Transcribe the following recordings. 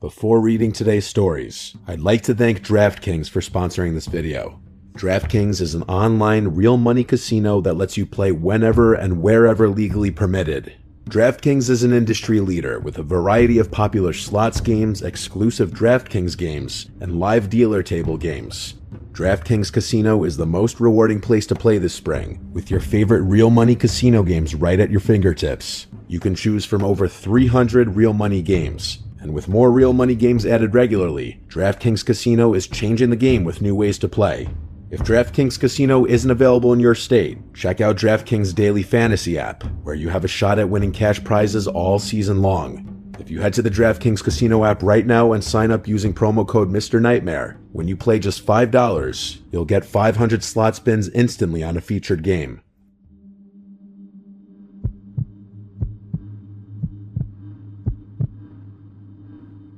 Before reading today's stories, I'd like to thank DraftKings for sponsoring this video. DraftKings is an online real money casino that lets you play whenever and wherever legally permitted. DraftKings is an industry leader with a variety of popular slots games, exclusive DraftKings games, and live dealer table games. DraftKings Casino is the most rewarding place to play this spring, with your favorite real money casino games right at your fingertips. You can choose from over 300 real money games, and with more real money games added regularly, DraftKings Casino is changing the game with new ways to play. If DraftKings Casino isn't available in your state, check out DraftKings Daily Fantasy app, where you have a shot at winning cash prizes all season long. If you head to the DraftKings Casino app right now and sign up using promo code Mr. Nightmare, when you play just $5, you'll get 500 slot spins instantly on a featured game.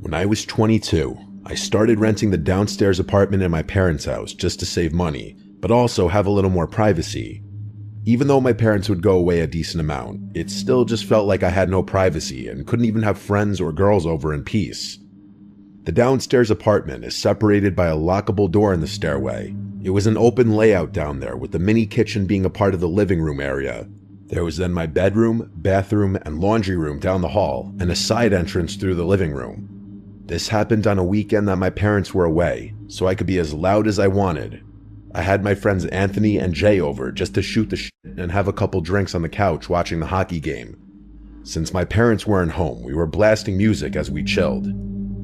When I was 22, I started renting the downstairs apartment in my parents' house just to save money, but also have a little more privacy. Even though my parents would go away a decent amount, it still just felt like I had no privacy and couldn't even have friends or girls over in peace. The downstairs apartment is separated by a lockable door in the stairway. It was an open layout down there, with the mini kitchen being a part of the living room area. There was then my bedroom, bathroom, and laundry room down the hall, and a side entrance through the living room. This happened on a weekend that my parents were away, so I could be as loud as I wanted. I had my friends Anthony and Jay over just to shoot the shit and have a couple drinks on the couch watching the hockey game. Since my parents weren't home, we were blasting music as we chilled.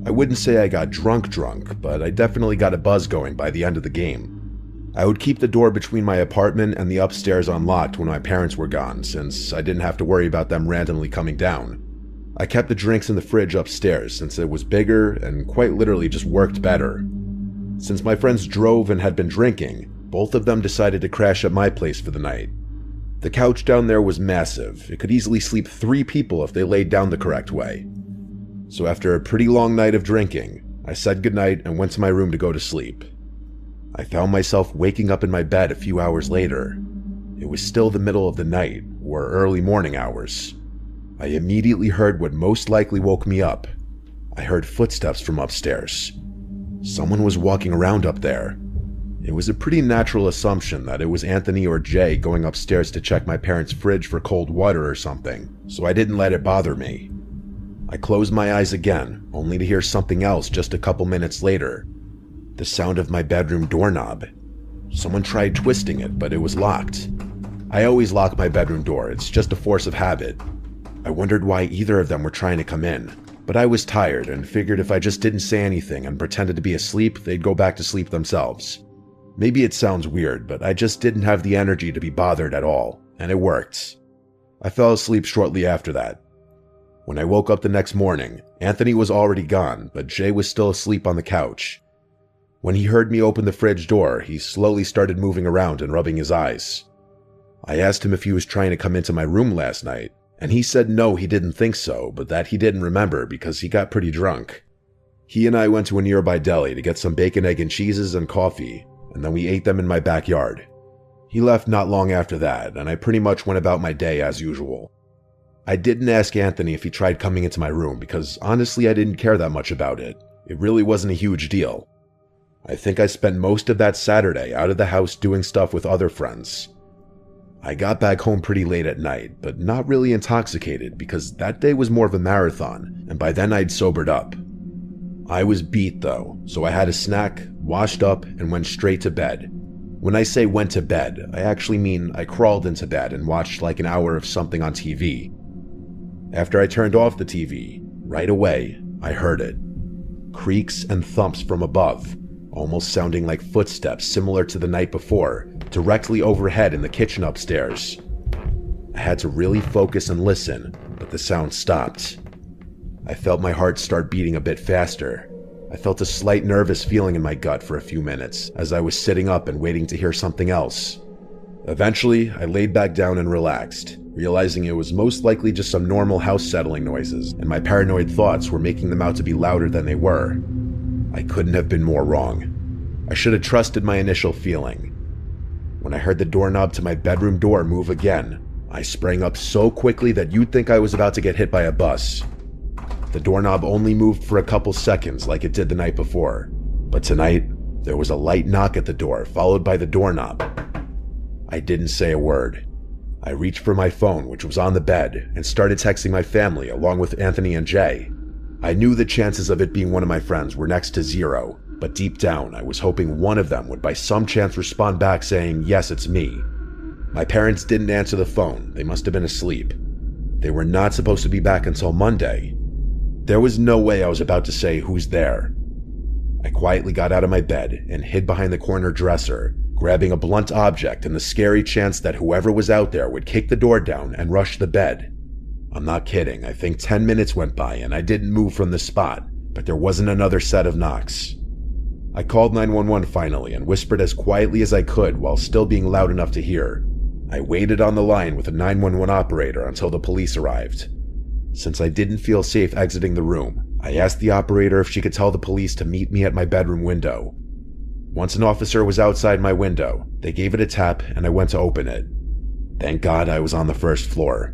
I wouldn't say I got drunk, but I definitely got a buzz going by the end of the game. I would keep the door between my apartment and the upstairs unlocked when my parents were gone, since I didn't have to worry about them randomly coming down. I kept the drinks in the fridge upstairs since it was bigger and quite literally just worked better. Since my friends drove and had been drinking, both of them decided to crash at my place for the night. The couch down there was massive. It could easily sleep 3 people if they laid down the correct way. So after a pretty long night of drinking, I said goodnight and went to my room to go to sleep. I found myself waking up in my bed a few hours later. It was still the middle of the night, or early morning hours. I immediately heard what most likely woke me up. I heard footsteps from upstairs. Someone was walking around up there. It was a pretty natural assumption that it was Anthony or Jay going upstairs to check my parents' fridge for cold water or something, so I didn't let it bother me. I closed my eyes again, only to hear something else just a couple minutes later. The sound of my bedroom doorknob. Someone tried twisting it, but it was locked. I always lock my bedroom door, it's just a force of habit. I wondered why either of them were trying to come in, but I was tired and figured if I just didn't say anything and pretended to be asleep, they'd go back to sleep themselves. Maybe it sounds weird, but I just didn't have the energy to be bothered at all, and it worked. I fell asleep shortly after that. When I woke up the next morning, Anthony was already gone, but Jay was still asleep on the couch. When he heard me open the fridge door, he slowly started moving around and rubbing his eyes. I asked him if he was trying to come into my room last night, and he said no, he didn't think so, but that he didn't remember because he got pretty drunk. He and I went to a nearby deli to get some bacon, egg, and cheeses and coffee, and then we ate them in my backyard. He left not long after that, and I pretty much went about my day as usual. I didn't ask Anthony if he tried coming into my room because honestly I didn't care that much about it. It really wasn't a huge deal. I think I spent most of that Saturday out of the house doing stuff with other friends. I got back home pretty late at night, but not really intoxicated because that day was more of a marathon, and by then I'd sobered up. I was beat though, so I had a snack, washed up, and went straight to bed. When I say went to bed, I actually mean I crawled into bed and watched like an hour of something on TV. After I turned off the TV, right away, I heard it. Creaks and thumps from above, almost sounding like footsteps similar to the night before, directly overhead in the kitchen upstairs. I had to really focus and listen, but the sound stopped. I felt my heart start beating a bit faster. I felt a slight nervous feeling in my gut for a few minutes as I was sitting up and waiting to hear something else. Eventually, I laid back down and relaxed, realizing it was most likely just some normal house settling noises, and my paranoid thoughts were making them out to be louder than they were. I couldn't have been more wrong. I should have trusted my initial feeling. When I heard the doorknob to my bedroom door move again, I sprang up so quickly that you'd think I was about to get hit by a bus. The doorknob only moved for a couple seconds like it did the night before. But tonight, there was a light knock at the door, followed by the doorknob. I didn't say a word. I reached for my phone, which was on the bed, and started texting my family along with Anthony and Jay. I knew the chances of it being one of my friends were next to zero, but deep down I was hoping one of them would by some chance respond back saying, "Yes, it's me." My parents didn't answer the phone. They must have been asleep. They were not supposed to be back until Monday. There was no way I was about to say, "Who's there?" I quietly got out of my bed and hid behind the corner dresser, grabbing a blunt object in the scary chance that whoever was out there would kick the door down and rush the bed. I'm not kidding. I think 10 minutes went by and I didn't move from the spot, but there wasn't another set of knocks. I called 911 finally and whispered as quietly as I could while still being loud enough to hear. I waited on the line with a 911 operator until the police arrived. Since I didn't feel safe exiting the room, I asked the operator if she could tell the police to meet me at my bedroom window. Once an officer was outside my window, they gave it a tap and I went to open it. Thank God I was on the first floor.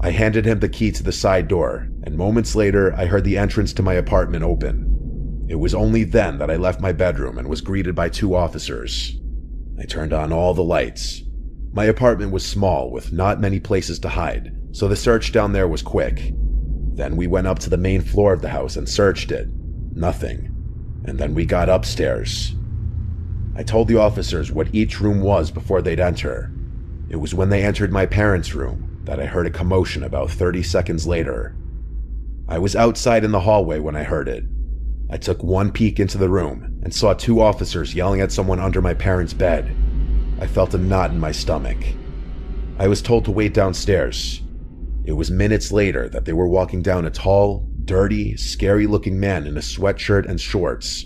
I handed him the key to the side door, and moments later I heard the entrance to my apartment open. It was only then that I left my bedroom and was greeted by 2 officers. I turned on all the lights. My apartment was small with not many places to hide, so the search down there was quick. Then we went up to the main floor of the house and searched it. Nothing. And then we got upstairs. I told the officers what each room was before they'd enter. It was when they entered my parents' room that I heard a commotion about 30 seconds later. I was outside in the hallway when I heard it. I took one peek into the room and saw 2 officers yelling at someone under my parents' bed. I felt a knot in my stomach. I was told to wait downstairs. It was minutes later that they were walking down a tall, dirty, scary-looking man in a sweatshirt and shorts.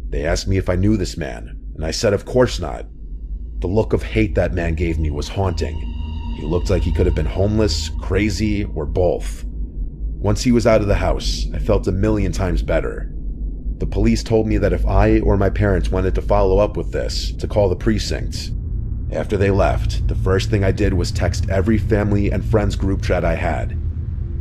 They asked me if I knew this man, and I said of course not. The look of hate that man gave me was haunting. He looked like he could have been homeless, crazy, or both. Once he was out of the house, I felt a million times better. The police told me that if I or my parents wanted to follow up with this, to call the precinct. After they left, the first thing I did was text every family and friends group chat I had.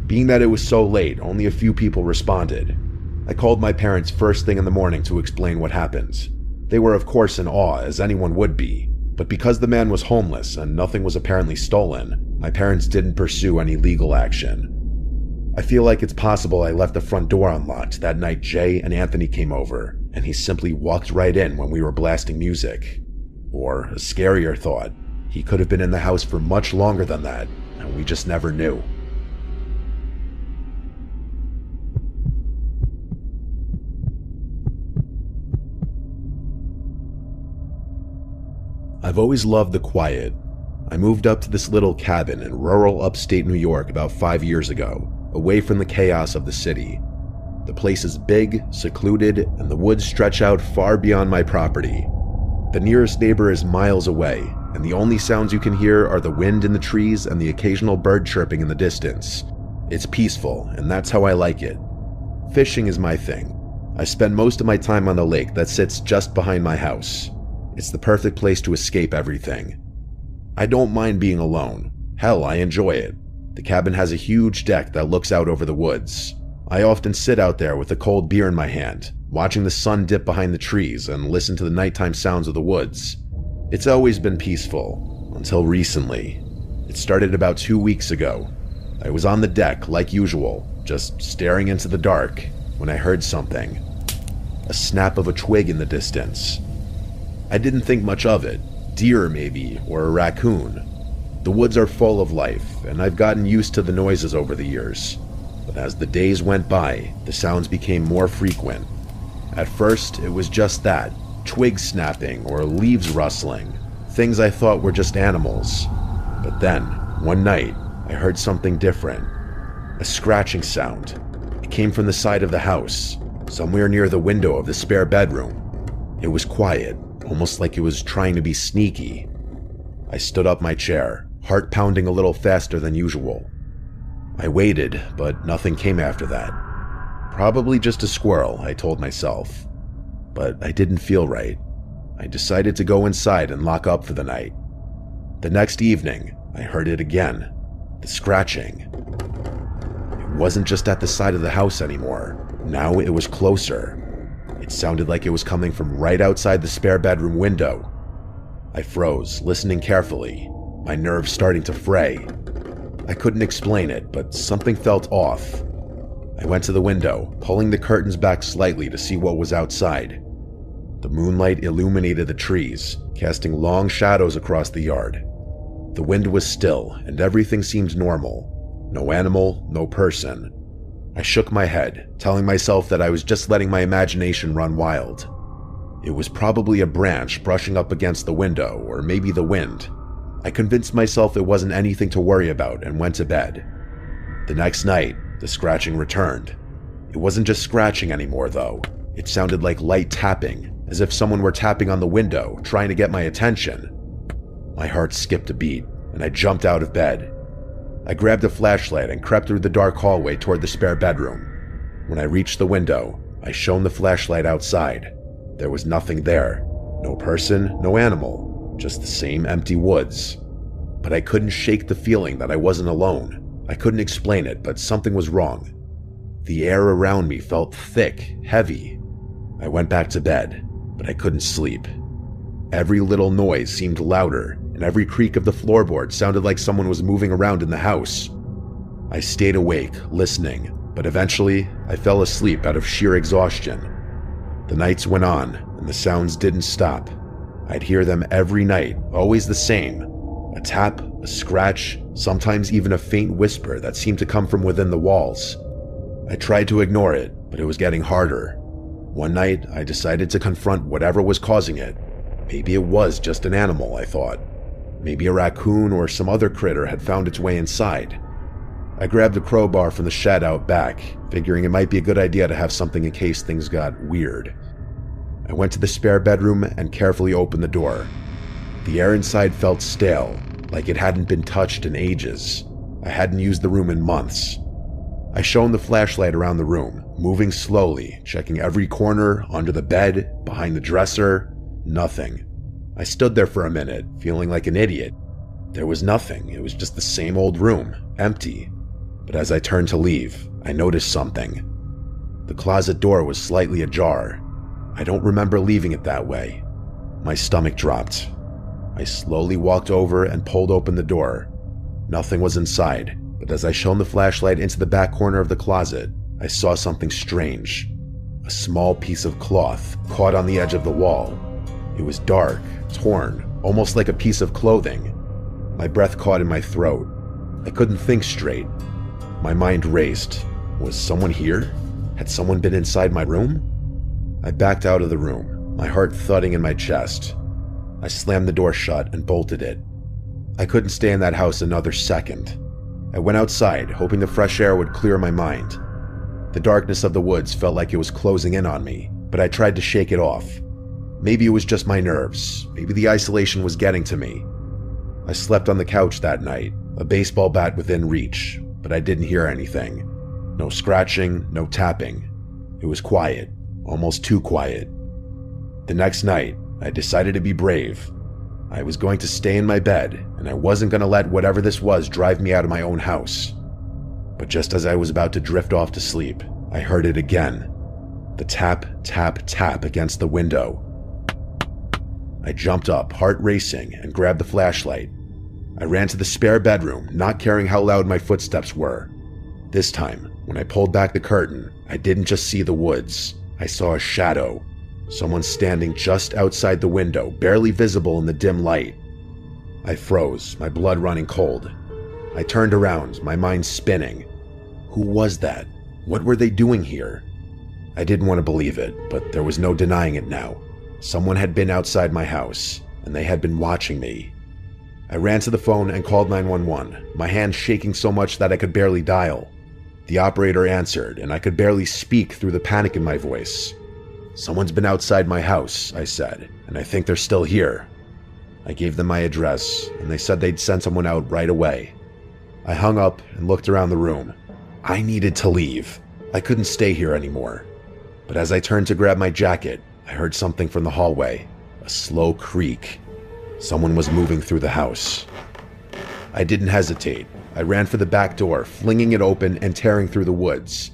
Being that it was so late, only a few people responded. I called my parents first thing in the morning to explain what happened. They were of course in awe, as anyone would be, but because the man was homeless and nothing was apparently stolen, my parents didn't pursue any legal action. I feel like it's possible I left the front door unlocked that night Jay and Anthony came over, and he simply walked right in when we were blasting music. Or, a scarier thought, he could have been in the house for much longer than that, and we just never knew. I've always loved the quiet. I moved up to this little cabin in rural upstate New York about 5 years ago, away from the chaos of the city. The place is big, secluded, and the woods stretch out far beyond my property. The nearest neighbor is miles away, and the only sounds you can hear are the wind in the trees and the occasional bird chirping in the distance. It's peaceful, and that's how I like it. Fishing is my thing. I spend most of my time on the lake that sits just behind my house. It's the perfect place to escape everything. I don't mind being alone. Hell, I enjoy it. The cabin has a huge deck that looks out over the woods. I often sit out there with a cold beer in my hand, watching the sun dip behind the trees and listen to the nighttime sounds of the woods. It's always been peaceful, until recently. It started about 2 weeks ago. I was on the deck, like usual, just staring into the dark, when I heard something. A snap of a twig in the distance. I didn't think much of it. Deer, maybe, or a raccoon. The woods are full of life, and I've gotten used to the noises over the years. But as the days went by, the sounds became more frequent. At first, it was just that, twigs snapping or leaves rustling, things I thought were just animals. But then, one night, I heard something different. A scratching sound. It came from the side of the house, somewhere near the window of the spare bedroom. It was quiet, almost like it was trying to be sneaky. I stood up my chair, heart pounding a little faster than usual. I waited, but nothing came after that. Probably just a squirrel, I told myself. But I didn't feel right. I decided to go inside and lock up for the night. The next evening, I heard it again. The scratching. It wasn't just at the side of the house anymore. Now it was closer. It sounded like it was coming from right outside the spare bedroom window. I froze, listening carefully, my nerves starting to fray. I couldn't explain it, but something felt off. I went to the window, pulling the curtains back slightly to see what was outside. The moonlight illuminated the trees, casting long shadows across the yard. The wind was still, and everything seemed normal. No animal, no person. I shook my head, telling myself that I was just letting my imagination run wild. It was probably a branch brushing up against the window, or maybe the wind. I convinced myself it wasn't anything to worry about and went to bed. The next night, the scratching returned. It wasn't just scratching anymore, though. It sounded like light tapping, as if someone were tapping on the window, trying to get my attention. My heart skipped a beat, and I jumped out of bed. I grabbed a flashlight and crept through the dark hallway toward the spare bedroom. When I reached the window, I shone the flashlight outside. There was nothing there. No person, no animal, just the same empty woods. But I couldn't shake the feeling that I wasn't alone. I couldn't explain it, but something was wrong. The air around me felt thick, heavy. I went back to bed, but I couldn't sleep. Every little noise seemed louder, and every creak of the floorboard sounded like someone was moving around in the house. I stayed awake, listening, but eventually I fell asleep out of sheer exhaustion. The nights went on, and the sounds didn't stop. I'd hear them every night, always the same. A tap, a scratch, sometimes even a faint whisper that seemed to come from within the walls. I tried to ignore it, but it was getting harder. One night, I decided to confront whatever was causing it. Maybe it was just an animal, I thought. Maybe a raccoon or some other critter had found its way inside. I grabbed a crowbar from the shed out back, figuring it might be a good idea to have something in case things got weird. I went to the spare bedroom and carefully opened the door. The air inside felt stale, like it hadn't been touched in ages. I hadn't used the room in months. I shone the flashlight around the room, moving slowly, checking every corner, under the bed, behind the dresser. Nothing. I stood there for a minute, feeling like an idiot. There was nothing. It was just the same old room, empty. But as I turned to leave, I noticed something. The closet door was slightly ajar. I don't remember leaving it that way. My stomach dropped. I slowly walked over and pulled open the door. Nothing was inside, but as I shone the flashlight into the back corner of the closet, I saw something strange. A small piece of cloth caught on the edge of the wall. It was dark, torn, almost like a piece of clothing. My breath caught in my throat. I couldn't think straight. My mind raced. Was someone here? Had someone been inside my room? I backed out of the room, my heart thudding in my chest. I slammed the door shut and bolted it. I couldn't stay in that house another second. I went outside, hoping the fresh air would clear my mind. The darkness of the woods felt like it was closing in on me, but I tried to shake it off. Maybe it was just my nerves. Maybe the isolation was getting to me. I slept on the couch that night, a baseball bat within reach, but I didn't hear anything. No scratching, no tapping. It was quiet, almost too quiet. The next night, I decided to be brave. I was going to stay in my bed, and I wasn't going to let whatever this was drive me out of my own house. But just as I was about to drift off to sleep, I heard it again. The tap, tap, tap against the window. I jumped up, heart racing, and grabbed the flashlight. I ran to the spare bedroom, not caring how loud my footsteps were. This time, when I pulled back the curtain, I didn't just see the woods. I saw a shadow. Someone standing just outside the window, barely visible in the dim light. I froze, my blood running cold. I turned around, my mind spinning. Who was that? What were they doing here? I didn't want to believe it, but there was no denying it now. Someone had been outside my house, and they had been watching me. I ran to the phone and called 911, my hand shaking so much that I could barely dial. The operator answered, and I could barely speak through the panic in my voice. "Someone's been outside my house," I said, "and I think they're still here." I gave them my address, and they said they'd send someone out right away. I hung up and looked around the room. I needed to leave. I couldn't stay here anymore. But as I turned to grab my jacket, I heard something from the hallway, a slow creak. Someone was moving through the house. I didn't hesitate. I ran for the back door, flinging it open and tearing through the woods.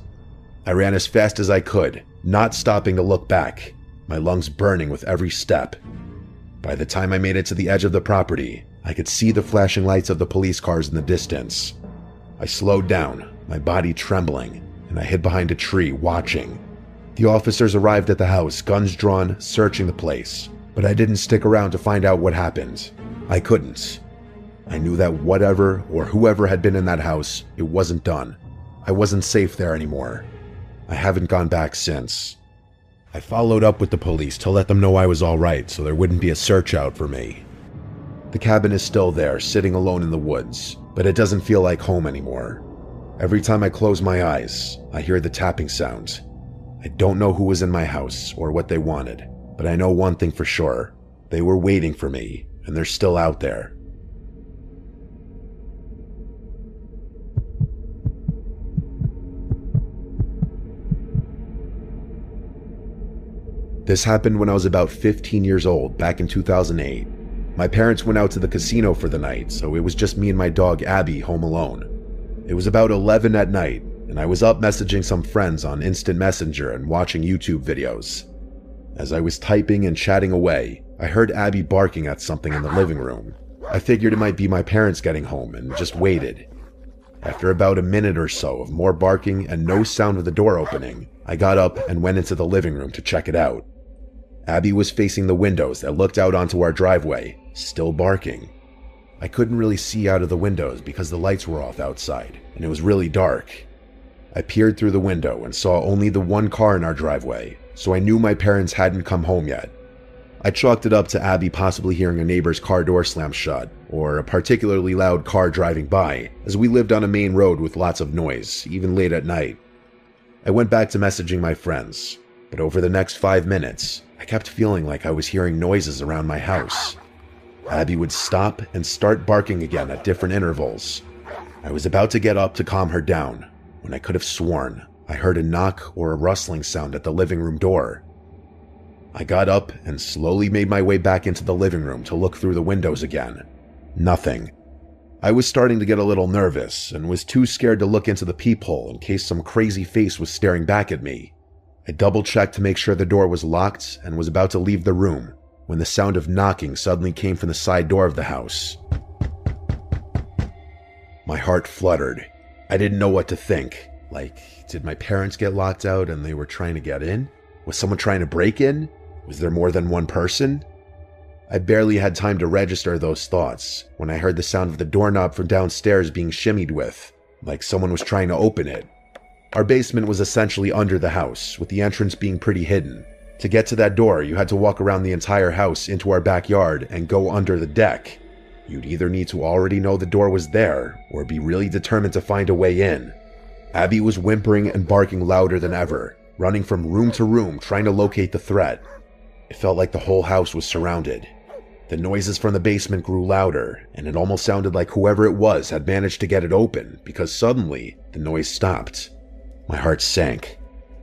I ran as fast as I could, not stopping to look back, my lungs burning with every step. By the time I made it to the edge of the property, I could see the flashing lights of the police cars in the distance. I slowed down, my body trembling, and I hid behind a tree, watching. The officers arrived at the house, guns drawn, searching the place, but I didn't stick around to find out what happened. I couldn't. I knew that whatever or whoever had been in that house, it wasn't done. I wasn't safe there anymore. I haven't gone back since. I followed up with the police to let them know I was alright so there wouldn't be a search out for me. The cabin is still there, sitting alone in the woods, but it doesn't feel like home anymore. Every time I close my eyes, I hear the tapping sound. I don't know who was in my house or what they wanted, but I know one thing for sure. They were waiting for me, and they're still out there. This happened when I was about 15 years old, back in 2008. My parents went out to the casino for the night, so it was just me and my dog Abby home alone. It was about 11 at night, and I was up messaging some friends on Instant Messenger and watching YouTube videos. As I was typing and chatting away, I heard Abby barking at something in the living room. I figured it might be my parents getting home and just waited. After about a minute or so of more barking and no sound of the door opening, I got up and went into the living room to check it out. Abby was facing the windows that looked out onto our driveway, still barking. I couldn't really see out of the windows because the lights were off outside, and it was really dark. I peered through the window and saw only the one car in our driveway, so I knew my parents hadn't come home yet. I chalked it up to Abby possibly hearing a neighbor's car door slam shut, or a particularly loud car driving by, as we lived on a main road with lots of noise, even late at night. I went back to messaging my friends, but over the next 5 minutes, I kept feeling like I was hearing noises around my house. Abby would stop and start barking again at different intervals. I was about to get up to calm her down, when I could have sworn I heard a knock or a rustling sound at the living room door. I got up and slowly made my way back into the living room to look through the windows again. Nothing. I was starting to get a little nervous and was too scared to look into the peephole in case some crazy face was staring back at me. I double-checked to make sure the door was locked and was about to leave the room when the sound of knocking suddenly came from the side door of the house. My heart fluttered. I didn't know what to think. Like, did my parents get locked out and they were trying to get in? Was someone trying to break in? Was there more than one person? I barely had time to register those thoughts when I heard the sound of the doorknob from downstairs being shimmied with, like someone was trying to open it. Our basement was essentially under the house, with the entrance being pretty hidden. To get to that door, you had to walk around the entire house into our backyard and go under the deck. You'd either need to already know the door was there, or be really determined to find a way in. Abby was whimpering and barking louder than ever, running from room to room trying to locate the threat. It felt like the whole house was surrounded. The noises from the basement grew louder, and it almost sounded like whoever it was had managed to get it open, because suddenly, the noise stopped. My heart sank.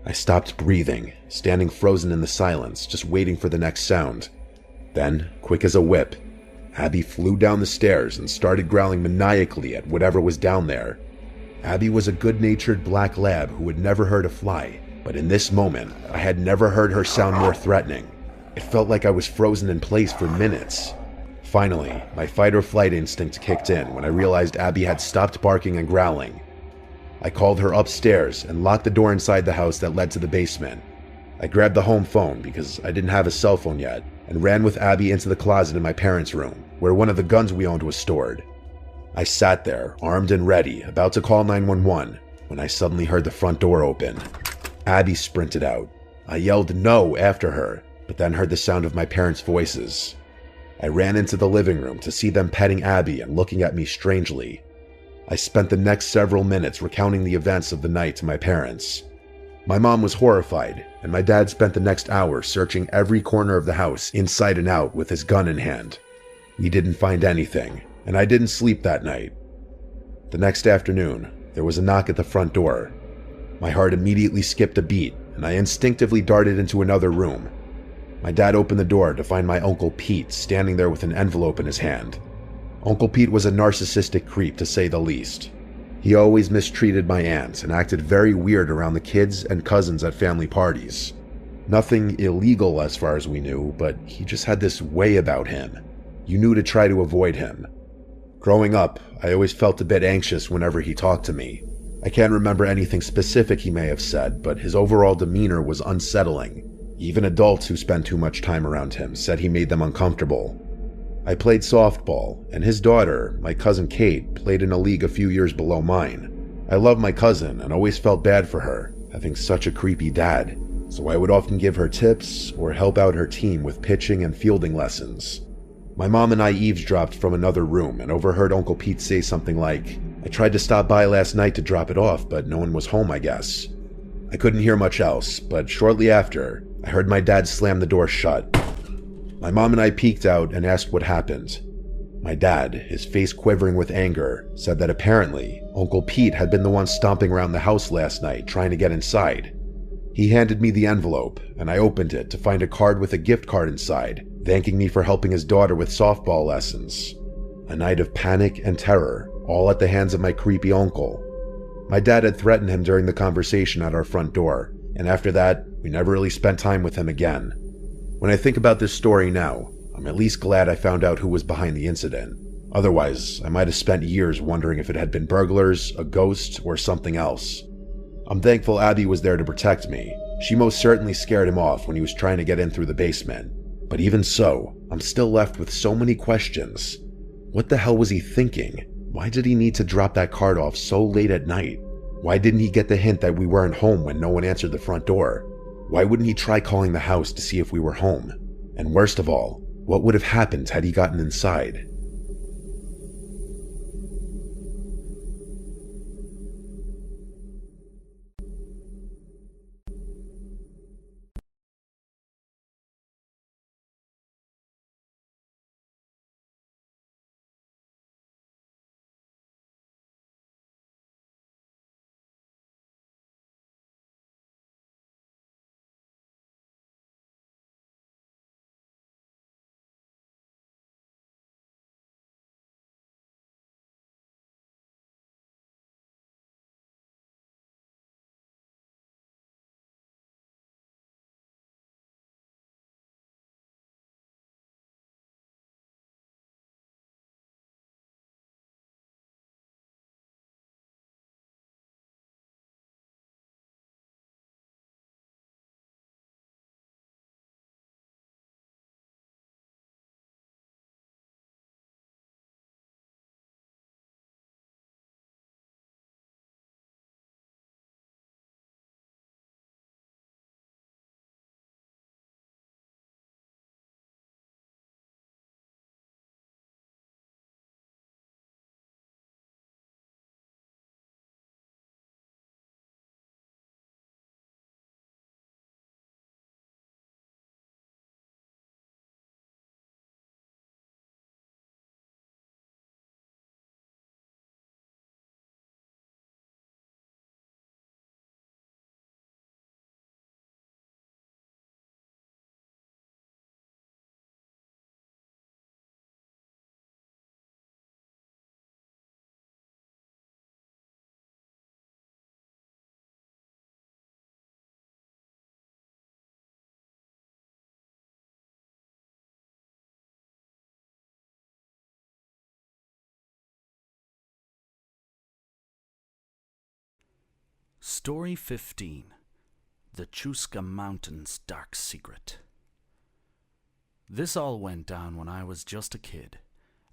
I stopped breathing, standing frozen in the silence, just waiting for the next sound. Then, quick as a whip, Abby flew down the stairs and started growling maniacally at whatever was down there. Abby was a good-natured black lab who had never hurt a fly, but in this moment, I had never heard her sound more threatening. It felt like I was frozen in place for minutes. Finally, my fight-or-flight instinct kicked in when I realized Abby had stopped barking and growling. I called her upstairs and locked the door inside the house that led to the basement. I grabbed the home phone because I didn't have a cell phone yet and ran with Abby into the closet in my parents' room, where one of the guns we owned was stored. I sat there, armed and ready, about to call 911, when I suddenly heard the front door open. Abby sprinted out. I yelled no after her, but then heard the sound of my parents' voices. I ran into the living room to see them petting Abby and looking at me strangely. I spent the next several minutes recounting the events of the night to my parents. My mom was horrified, and my dad spent the next hour searching every corner of the house inside and out with his gun in hand. We didn't find anything, and I didn't sleep that night. The next afternoon, there was a knock at the front door. My heart immediately skipped a beat, and I instinctively darted into another room. My dad opened the door to find my Uncle Pete standing there with an envelope in his hand. Uncle Pete was a narcissistic creep, to say the least. He always mistreated my aunt and acted very weird around the kids and cousins at family parties. Nothing illegal as far as we knew, but he just had this way about him. You knew to try to avoid him. Growing up, I always felt a bit anxious whenever he talked to me. I can't remember anything specific he may have said, but his overall demeanor was unsettling. Even adults who spent too much time around him said he made them uncomfortable. I played softball, and his daughter, my cousin Kate, played in a league a few years below mine. I loved my cousin and always felt bad for her, having such a creepy dad, so I would often give her tips or help out her team with pitching and fielding lessons. My mom and I eavesdropped from another room and overheard Uncle Pete say something like, "I tried to stop by last night to drop it off, but no one was home, I guess." I couldn't hear much else, but shortly after, I heard my dad slam the door shut. My mom and I peeked out and asked what happened. My dad, his face quivering with anger, said that apparently Uncle Pete had been the one stomping around the house last night trying to get inside. He handed me the envelope, and I opened it to find a card with a gift card inside, thanking me for helping his daughter with softball lessons. A night of panic and terror, all at the hands of my creepy uncle. My dad had threatened him during the conversation at our front door, and after that, we never really spent time with him again. When I think about this story now, I'm at least glad I found out who was behind the incident. Otherwise, I might have spent years wondering if it had been burglars, a ghost, or something else. I'm thankful Abby was there to protect me. She most certainly scared him off when he was trying to get in through the basement. But even so, I'm still left with so many questions. What the hell was he thinking? Why did he need to drop that card off so late at night? Why didn't he get the hint that we weren't home when no one answered the front door? Why wouldn't he try calling the house to see if we were home? And worst of all, what would have happened had he gotten inside? Story 15. The Chuska Mountains' Dark Secret. This all went down when I was just a kid,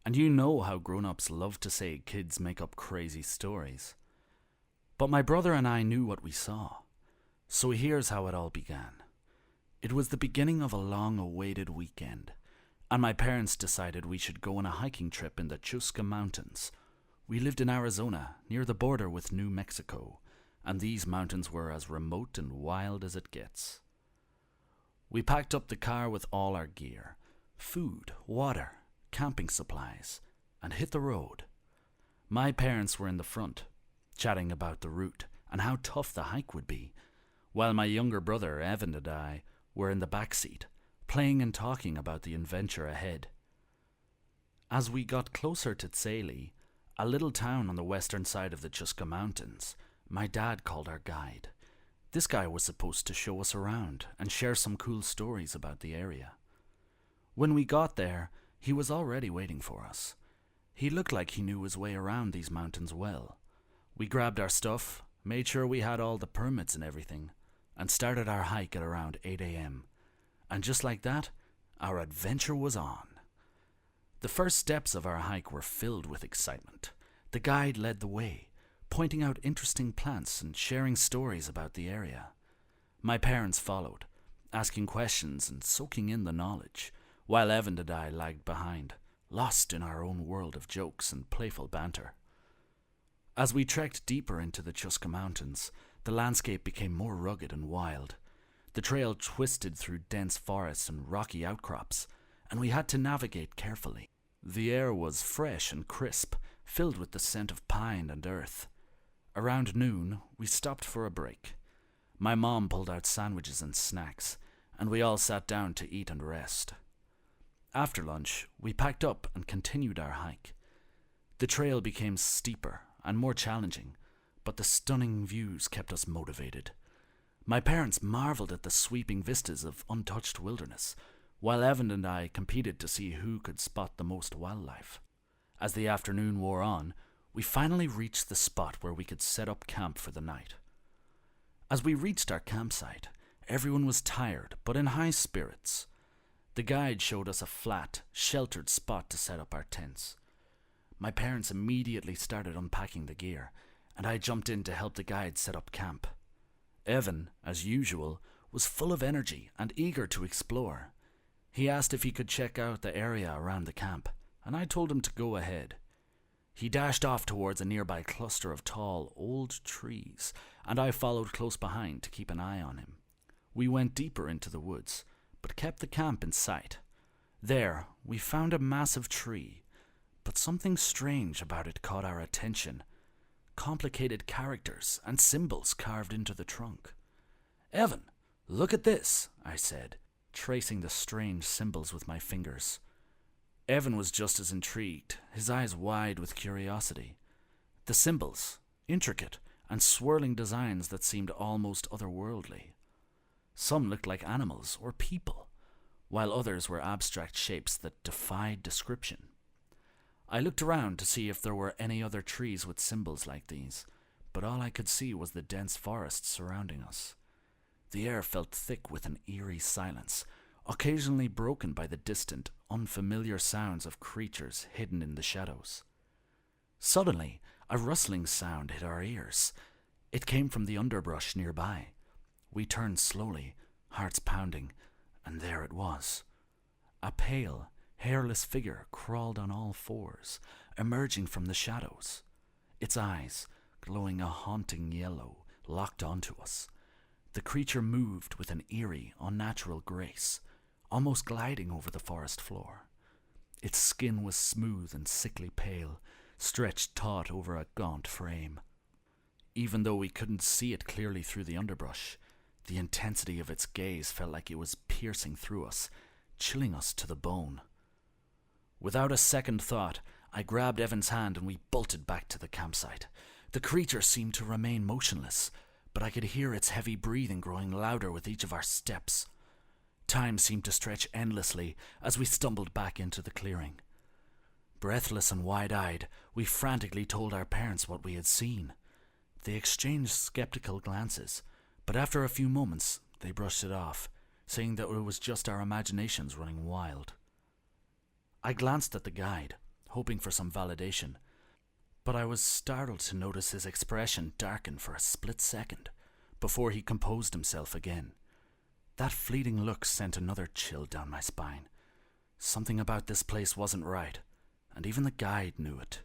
and you know how grown-ups love to say kids make up crazy stories. But my brother and I knew what we saw, so here's how it all began. It was the beginning of a long-awaited weekend, and my parents decided we should go on a hiking trip in the Chuska Mountains. We lived in Arizona, near the border with New Mexico, and these mountains were as remote and wild as it gets. We packed up the car with all our gear, food, water, camping supplies, and hit the road. My parents were in the front, chatting about the route and how tough the hike would be, while my younger brother, Evan, and I were in the back seat, playing and talking about the adventure ahead. As we got closer to Tsaili, a little town on the western side of the Chuska Mountains, my dad called our guide. This guy was supposed to show us around and share some cool stories about the area. When we got there, he was already waiting for us. He looked like he knew his way around these mountains well. We grabbed our stuff, made sure we had all the permits and everything, and started our hike at around 8 a.m. And just like that, our adventure was on. The first steps of our hike were filled with excitement. The guide led the way, pointing out interesting plants and sharing stories about the area. My parents followed, asking questions and soaking in the knowledge, while Evan and I lagged behind, lost in our own world of jokes and playful banter. As we trekked deeper into the Chuska Mountains, the landscape became more rugged and wild. The trail twisted through dense forests and rocky outcrops, and we had to navigate carefully. The air was fresh and crisp, filled with the scent of pine and earth. Around noon, we stopped for a break. My mom pulled out sandwiches and snacks, and we all sat down to eat and rest. After lunch, we packed up and continued our hike. The trail became steeper and more challenging, but the stunning views kept us motivated. My parents marveled at the sweeping vistas of untouched wilderness, while Evan and I competed to see who could spot the most wildlife. As the afternoon wore on, we finally reached the spot where we could set up camp for the night. As we reached our campsite, everyone was tired but in high spirits. The guide showed us a flat, sheltered spot to set up our tents. My parents immediately started unpacking the gear, and I jumped in to help the guide set up camp. Evan, as usual, was full of energy and eager to explore. He asked if he could check out the area around the camp, and I told him to go ahead. He dashed off towards a nearby cluster of tall, old trees, and I followed close behind to keep an eye on him. We went deeper into the woods, but kept the camp in sight. There, we found a massive tree, but something strange about it caught our attention. Complicated characters and symbols carved into the trunk. "Evan, look at this," I said, tracing the strange symbols with my fingers. Evan was just as intrigued, his eyes wide with curiosity. The symbols, intricate and swirling designs that seemed almost otherworldly. Some looked like animals or people, while others were abstract shapes that defied description. I looked around to see if there were any other trees with symbols like these, but all I could see was the dense forest surrounding us. The air felt thick with an eerie silence, occasionally broken by the distant, unfamiliar sounds of creatures hidden in the shadows. Suddenly, a rustling sound hit our ears. It came from the underbrush nearby. We turned slowly, hearts pounding, and there it was. A pale, hairless figure crawled on all fours, emerging from the shadows. Its eyes, glowing a haunting yellow, locked onto us. The creature moved with an eerie, unnatural grace, almost gliding over the forest floor. Its skin was smooth and sickly pale, stretched taut over a gaunt frame. Even though we couldn't see it clearly through the underbrush, the intensity of its gaze felt like it was piercing through us, chilling us to the bone. Without a second thought, I grabbed Evan's hand and we bolted back to the campsite. The creature seemed to remain motionless, but I could hear its heavy breathing growing louder with each of our steps. Time seemed to stretch endlessly as we stumbled back into the clearing. Breathless and wide-eyed, we frantically told our parents what we had seen. They exchanged skeptical glances, but after a few moments, they brushed it off, saying that it was just our imaginations running wild. I glanced at the guide, hoping for some validation, but I was startled to notice his expression darken for a split second before he composed himself again. That fleeting look sent another chill down my spine. Something about this place wasn't right, and even the guide knew it.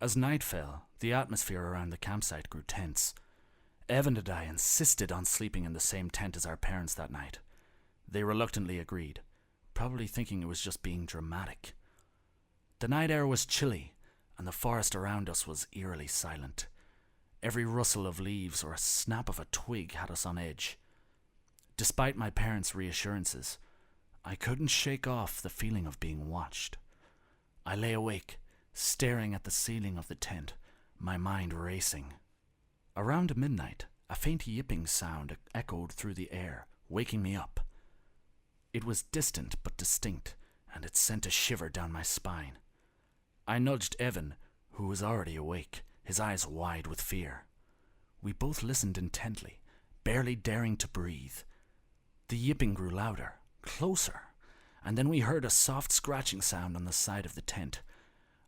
As night fell, the atmosphere around the campsite grew tense. Evan and I insisted on sleeping in the same tent as our parents that night. They reluctantly agreed, probably thinking it was just being dramatic. The night air was chilly, and the forest around us was eerily silent. Every rustle of leaves or a snap of a twig had us on edge. Despite my parents' reassurances, I couldn't shake off the feeling of being watched. I lay awake, staring at the ceiling of the tent, my mind racing. Around midnight, a faint yipping sound echoed through the air, waking me up. It was distant but distinct, and it sent a shiver down my spine. I nudged Evan, who was already awake, his eyes wide with fear. We both listened intently, barely daring to breathe. The yipping grew louder, closer, and then we heard a soft scratching sound on the side of the tent.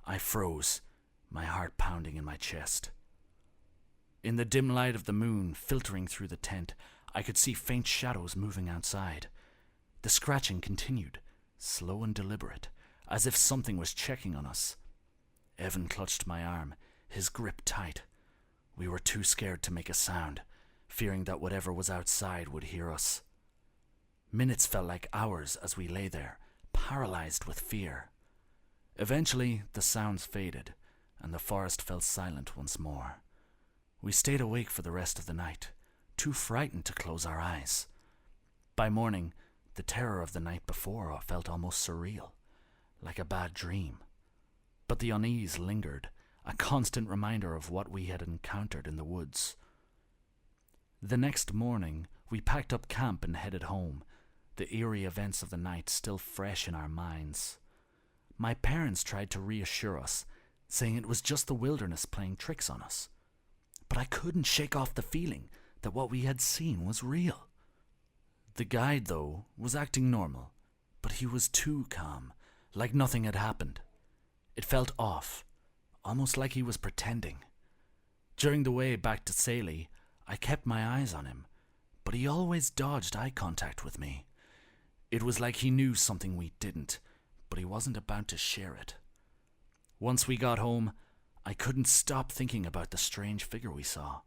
I froze, my heart pounding in my chest. In the dim light of the moon filtering through the tent, I could see faint shadows moving outside. The scratching continued, slow and deliberate, as if something was checking on us. Evan clutched my arm, his grip tight. We were too scared to make a sound, fearing that whatever was outside would hear us. Minutes felt like hours as we lay there, paralyzed with fear. Eventually, the sounds faded, and the forest fell silent once more. We stayed awake for the rest of the night, too frightened to close our eyes. By morning, the terror of the night before felt almost surreal, like a bad dream. But the unease lingered, a constant reminder of what we had encountered in the woods. The next morning, we packed up camp and headed home, the eerie events of the night still fresh in our minds. My parents tried to reassure us, saying it was just the wilderness playing tricks on us. But I couldn't shake off the feeling that what we had seen was real. The guide, though, was acting normal, but he was too calm, like nothing had happened. It felt off, almost like he was pretending. During the way back to Saley, I kept my eyes on him, but he always dodged eye contact with me. It was like he knew something we didn't, but he wasn't about to share it. Once we got home, I couldn't stop thinking about the strange figure we saw.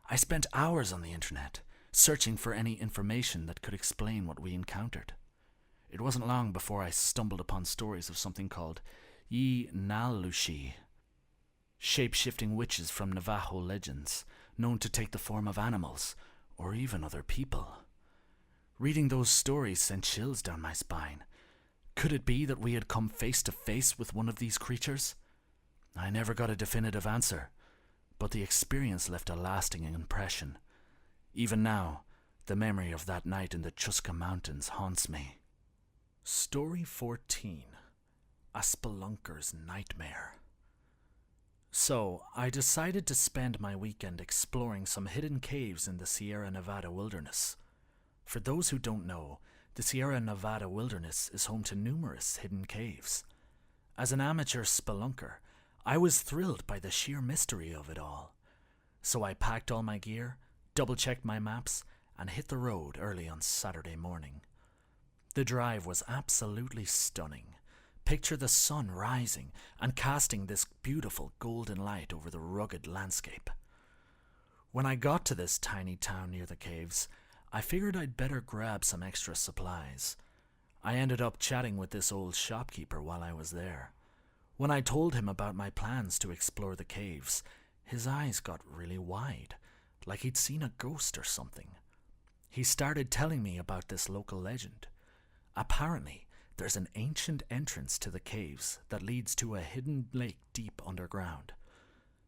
I spent hours on the internet, searching for any information that could explain what we encountered. It wasn't long before I stumbled upon stories of something called Nalushi, shape-shifting witches from Navajo legends, known to take the form of animals, or even other people. Reading those stories sent chills down my spine. Could it be that we had come face to face with one of these creatures? I never got a definitive answer, but the experience left a lasting impression. Even now, the memory of that night in the Chuska Mountains haunts me. Story 14. A Spelunker's Nightmare. So, I decided to spend my weekend exploring some hidden caves in the Sierra Nevada wilderness. For those who don't know, the Sierra Nevada wilderness is home to numerous hidden caves. As an amateur spelunker, I was thrilled by the sheer mystery of it all. So I packed all my gear, double-checked my maps, and hit the road early on Saturday morning. The drive was absolutely stunning. Picture the sun rising and casting this beautiful golden light over the rugged landscape. When I got to this tiny town near the caves, I figured I'd better grab some extra supplies. I ended up chatting with this old shopkeeper while I was there. When I told him about my plans to explore the caves, his eyes got really wide, like he'd seen a ghost or something. He started telling me about this local legend. Apparently, there's an ancient entrance to the caves that leads to a hidden lake deep underground.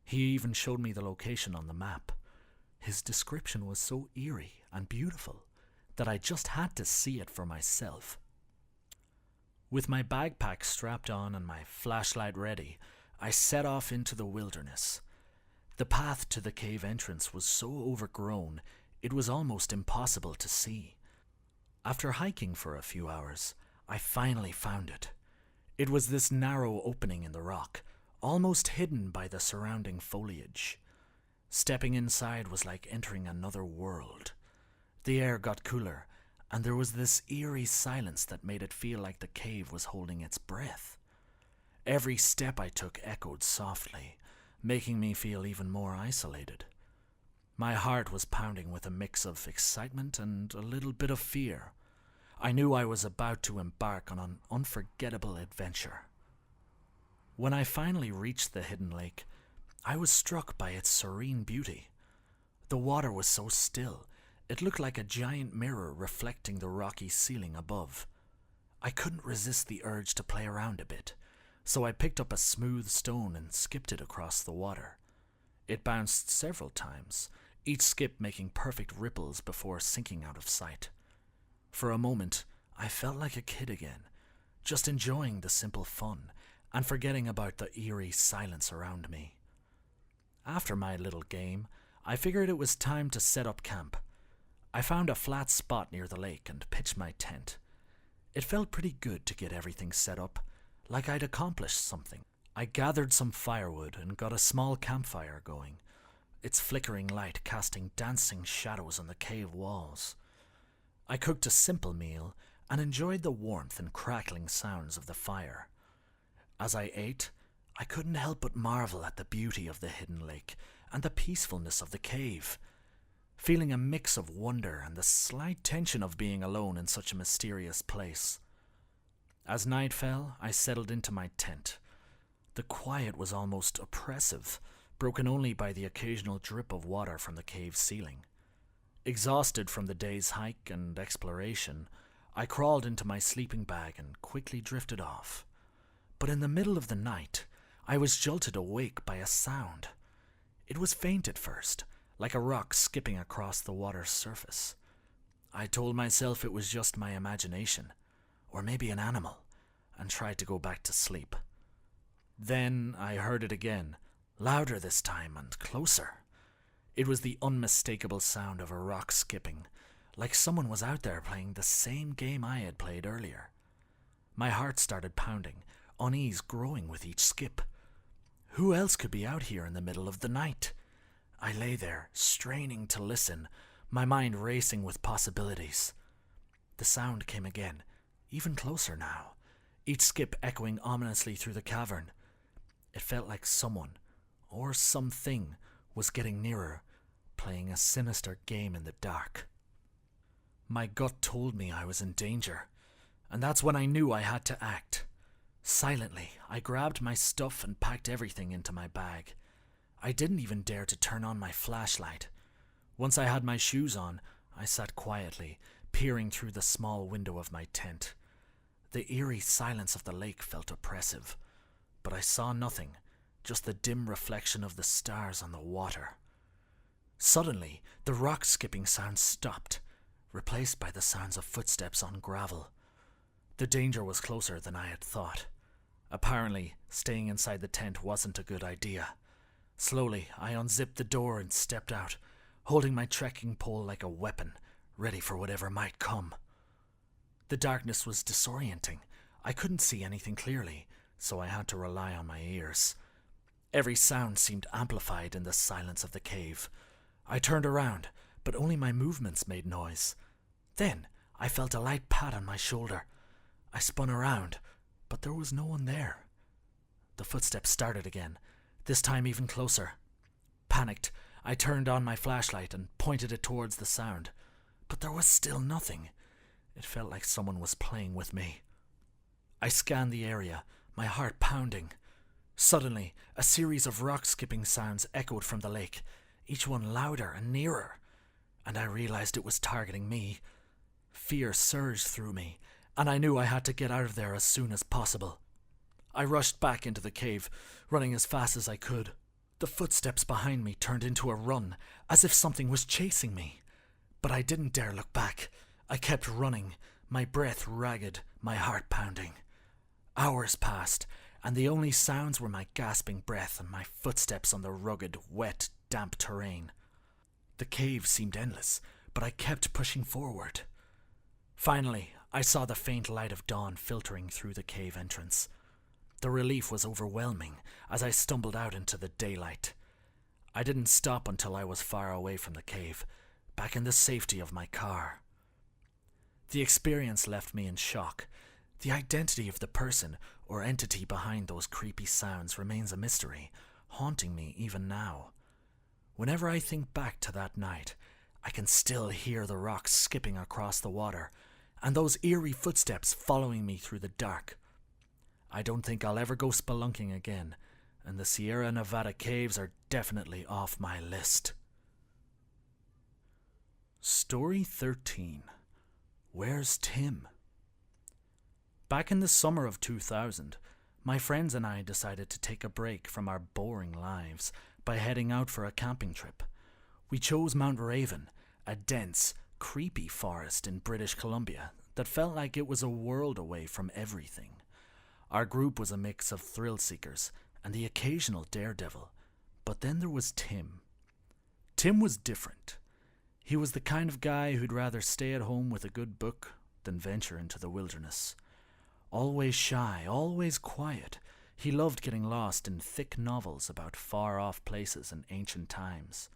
He even showed me the location on the map. His description was so eerie and beautiful that I just had to see it for myself. With my backpack strapped on and my flashlight ready, I set off into the wilderness. The path to the cave entrance was so overgrown, it was almost impossible to see. After hiking for a few hours, I finally found it. It was this narrow opening in the rock, almost hidden by the surrounding foliage. Stepping inside was like entering another world. The air got cooler, and there was this eerie silence that made it feel like the cave was holding its breath. Every step I took echoed softly, making me feel even more isolated. My heart was pounding with a mix of excitement and a little bit of fear. I knew I was about to embark on an unforgettable adventure. When I finally reached the hidden lake, I was struck by its serene beauty. The water was so still, it looked like a giant mirror reflecting the rocky ceiling above. I couldn't resist the urge to play around a bit, so I picked up a smooth stone and skipped it across the water. It bounced several times, each skip making perfect ripples before sinking out of sight. For a moment, I felt like a kid again, just enjoying the simple fun and forgetting about the eerie silence around me. After my little game, I figured it was time to set up camp. I found a flat spot near the lake and pitched my tent. It felt pretty good to get everything set up, like I'd accomplished something. I gathered some firewood and got a small campfire going, its flickering light casting dancing shadows on the cave walls. I cooked a simple meal and enjoyed the warmth and crackling sounds of the fire. As I ate, I couldn't help but marvel at the beauty of the hidden lake and the peacefulness of the cave, feeling a mix of wonder and the slight tension of being alone in such a mysterious place. As night fell, I settled into my tent. The quiet was almost oppressive, broken only by the occasional drip of water from the cave ceiling. Exhausted from the day's hike and exploration, I crawled into my sleeping bag and quickly drifted off. But in the middle of the night, I was jolted awake by a sound. It was faint at first, like a rock skipping across the water's surface. I told myself it was just my imagination, or maybe an animal, and tried to go back to sleep. Then I heard it again, louder this time and closer. It was the unmistakable sound of a rock skipping, like someone was out there playing the same game I had played earlier. My heart started pounding, unease growing with each skip. Who else could be out here in the middle of the night? I lay there, straining to listen, my mind racing with possibilities. The sound came again, even closer now, each skip echoing ominously through the cavern. It felt like someone, or something, was getting nearer, playing a sinister game in the dark. My gut told me I was in danger, and that's when I knew I had to act. Silently, I grabbed my stuff and packed everything into my bag. I didn't even dare to turn on my flashlight. Once I had my shoes on, I sat quietly, peering through the small window of my tent. The eerie silence of the lake felt oppressive, but I saw nothing, just the dim reflection of the stars on the water. Suddenly, the rock-skipping sound stopped, replaced by the sounds of footsteps on gravel. The danger was closer than I had thought. Apparently, staying inside the tent wasn't a good idea. Slowly, I unzipped the door and stepped out, holding my trekking pole like a weapon, ready for whatever might come. The darkness was disorienting. I couldn't see anything clearly, so I had to rely on my ears. Every sound seemed amplified in the silence of the cave. I turned around, but only my movements made noise. Then, I felt a light pat on my shoulder. I spun around, but there was no one there. The footsteps started again, this time even closer. Panicked, I turned on my flashlight and pointed it towards the sound, but there was still nothing. It felt like someone was playing with me. I scanned the area, my heart pounding. Suddenly, a series of rock-skipping sounds echoed from the lake, each one louder and nearer, and I realized it was targeting me. Fear surged through me, and I knew I had to get out of there as soon as possible. I rushed back into the cave, running as fast as I could. The footsteps behind me turned into a run, as if something was chasing me. But I didn't dare look back. I kept running, my breath ragged, my heart pounding. Hours passed, and the only sounds were my gasping breath and my footsteps on the rugged, wet, damp terrain. The cave seemed endless, but I kept pushing forward. Finally, I saw the faint light of dawn filtering through the cave entrance. The relief was overwhelming as I stumbled out into the daylight. I didn't stop until I was far away from the cave, back in the safety of my car. The experience left me in shock. The identity of the person or entity behind those creepy sounds remains a mystery, haunting me even now. Whenever I think back to that night, I can still hear the rocks skipping across the water, and those eerie footsteps following me through the dark. I don't think I'll ever go spelunking again, and the Sierra Nevada caves are definitely off my list. Story 13. Where's Tim? Back in the summer of 2000, My friends and I decided to take a break from our boring lives by heading out for a camping trip. We chose Mount Raven, a dense, creepy forest in British Columbia that felt like it was a world away from everything. Our group was a mix of thrill seekers and the occasional daredevil, but then there was Tim. Tim was different. He was the kind of guy who'd rather stay at home with a good book than venture into the wilderness. Always shy, always quiet, he loved getting lost in thick novels about far-off places and ancient times.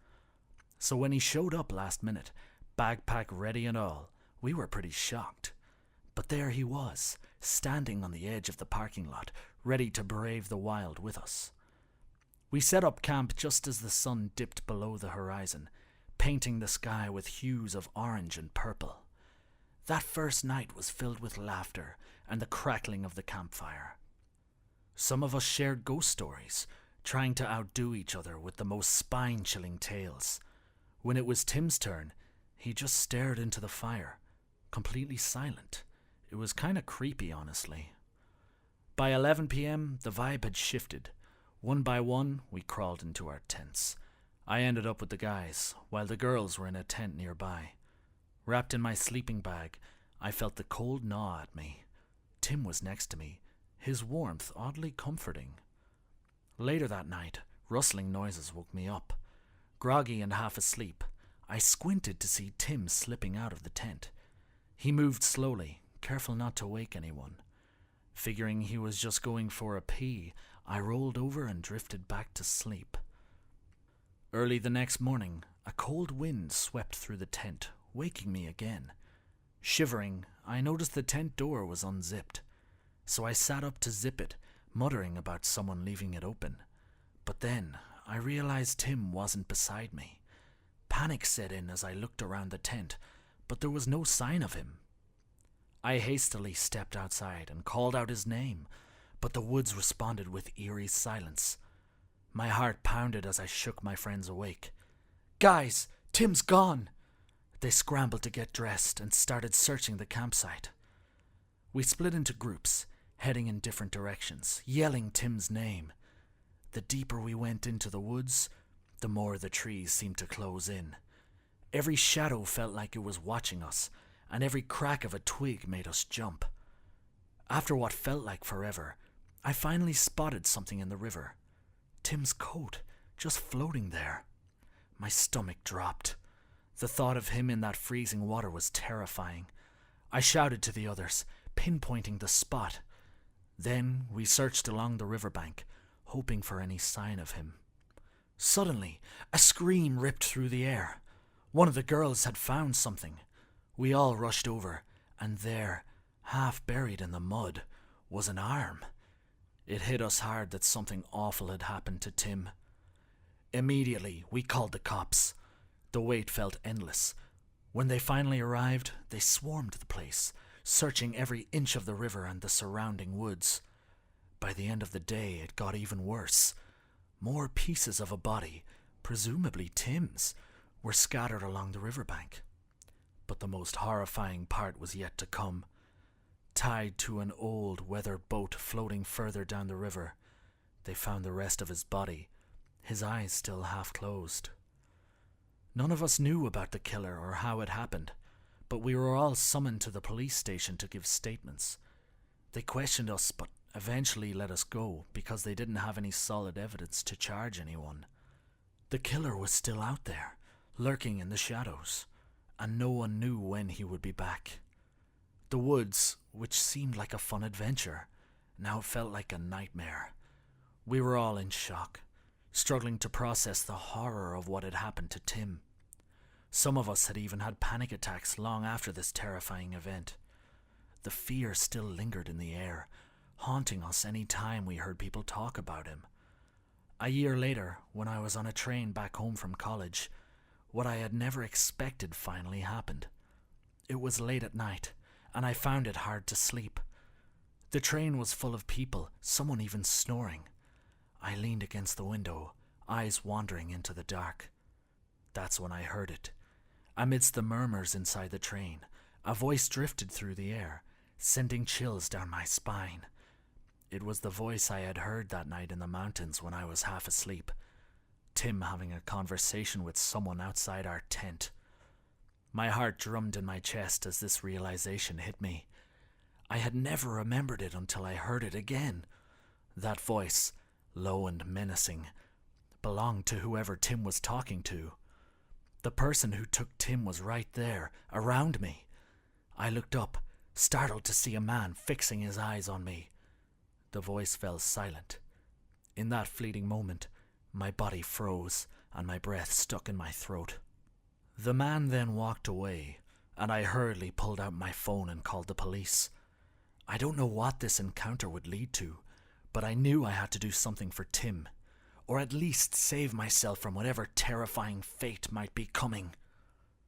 So when he showed up last minute, backpack ready and all, we were pretty shocked. But there he was, standing on the edge of the parking lot, ready to brave the wild with us. We set up camp just as the sun dipped below the horizon, painting the sky with hues of orange and purple. That first night was filled with laughter and the crackling of the campfire. Some of us shared ghost stories, trying to outdo each other with the most spine-chilling tales. When it was Tim's turn, he just stared into the fire, completely silent. It was kind of creepy, honestly. By 11 p.m., the vibe had shifted. One by one, we crawled into our tents. I ended up with the guys, while the girls were in a tent nearby. Wrapped in my sleeping bag, I felt the cold gnaw at me. Tim was next to me, his warmth oddly comforting. Later that night, rustling noises woke me up. Groggy and half asleep, I squinted to see Tim slipping out of the tent. He moved slowly, careful not to wake anyone. Figuring he was just going for a pee, I rolled over and drifted back to sleep. Early the next morning, a cold wind swept through the tent, waking me again. Shivering, I noticed the tent door was unzipped, so I sat up to zip it, muttering about someone leaving it open. But then, I realized Tim wasn't beside me. Panic set in as I looked around the tent, but there was no sign of him. I hastily stepped outside and called out his name, but the woods responded with eerie silence. My heart pounded as I shook my friends awake. "Guys, Tim's gone!" They scrambled to get dressed and started searching the campsite. We split into groups, heading in different directions, yelling Tim's name. The deeper we went into the woods, the more the trees seemed to close in. Every shadow felt like it was watching us, and every crack of a twig made us jump. After what felt like forever, I finally spotted something in the river. Tim's coat, just floating there. My stomach dropped. The thought of him in that freezing water was terrifying. I shouted to the others, pinpointing the spot. Then we searched along the riverbank, hoping for any sign of him. Suddenly, a scream ripped through the air. One of the girls had found something. We all rushed over, and there, half buried in the mud, was an arm. It hit us hard that something awful had happened to Tim. Immediately, we called the cops. The wait felt endless. When they finally arrived, they swarmed the place, searching every inch of the river and the surrounding woods. By the end of the day, it got even worse. More pieces of a body, presumably Tim's, were scattered along the riverbank. But the most horrifying part was yet to come. Tied to an old, weathered boat floating further down the river, they found the rest of his body, his eyes still half closed. None of us knew about the killer or how it happened, but we were all summoned to the police station to give statements. They questioned us, but eventually let us go because they didn't have any solid evidence to charge anyone. The killer was still out there, lurking in the shadows, and no one knew when he would be back. The woods, which seemed like a fun adventure, now felt like a nightmare. We were all in shock, struggling to process the horror of what had happened to Tim. Some of us had even had panic attacks long after this terrifying event. The fear still lingered in the air, haunting us any time we heard people talk about him. A year later, when I was on a train back home from college, what I had never expected finally happened. It was late at night, and I found it hard to sleep. The train was full of people, someone even snoring. I leaned against the window, eyes wandering into the dark. That's when I heard it. Amidst the murmurs inside the train, a voice drifted through the air, sending chills down my spine. It was the voice I had heard that night in the mountains when I was half asleep. Tim having a conversation with someone outside our tent. My heart drummed in my chest as this realization hit me. I had never remembered it until I heard it again. That voice, low and menacing, belonged to whoever Tim was talking to. The person who took Tim was right there, around me. I looked up, startled to see a man fixing his eyes on me. The voice fell silent. In that fleeting moment, my body froze and my breath stuck in my throat. The man then walked away, and I hurriedly pulled out my phone and called the police. I don't know what this encounter would lead to, but I knew I had to do something for Tim, or at least save myself from whatever terrifying fate might be coming.